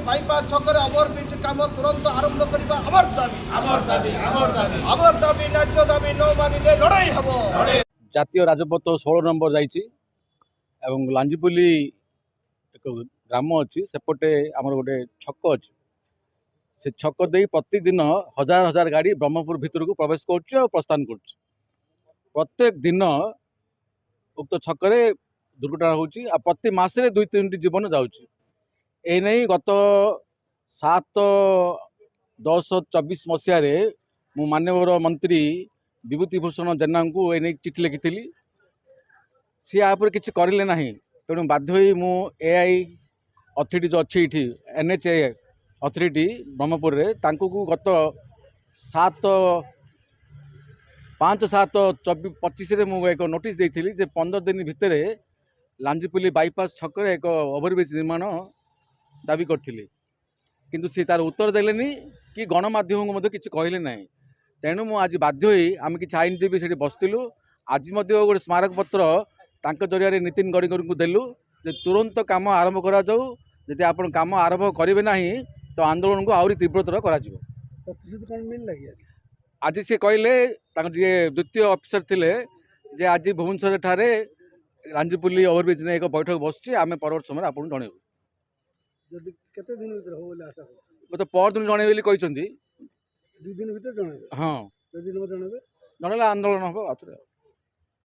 Bypass छक overbridge काम तुरंत आरंभ करबा हमर दाबी न्याय्य दाबी न मानिले लड़ाई हबो। जातीय राजपथ 16 नंबर जाइए लांजीपुली एक ग्राम अच्छी सेपटे आमर गोटे छक अच्छी से छक दे प्रतिदिन हजार हजार गाड़ी ब्रह्मपुर भितर को प्रवेश कर प्रस्थान कर प्रत्येक दिन उक्त छकरे दुर्घटना होची प्रति मासरे 2-3 जीवन जाऊँगी नहीं गत 7/10/24 मसीह मु माननीय मंत्री विभूति भूषण जेना को एने चिठी लिखी सी आप किसी करें ना तेणु बाध्य मु एआई अथॉरिटी जो अच्छी ये NHA अथॉरिटी ब्रह्मपुर रे तांको को गत 5/7/25 एक नोटिस देती जे 15 दिन भितर लांजीपुली बाईपास छक एक ओवरब्रिज निर्माण दाबी करथिले किंतु सी तार उत्तर देलेनी कि गणमाध्यम को किसी कहले ना तेणु मु आज बाध्य आम कि आईनजीवी से बसलु आज गोटे स्मारक पत्र तांक जरिया नितिन गडकरी को देलु जे तुरंत काम आरंभ करा जाऊ यदि आपण काम आरंभ करेंगे ना तो आंदोलन को आहरी तीव्रतर करा आज सी कहले जी द्वितीय अफिसर थिले जे आज भुवनेश्वर ठारे लांजीपुली ओवरब्रिज ने एक बैठक बसुची आम परवर्त समय आपको जनइबू तो पर दिन जनइबे कहते 2 दिन भीतर जणाबे हाँ यदि न जणाबे जनइले आंदोलन हम आउे।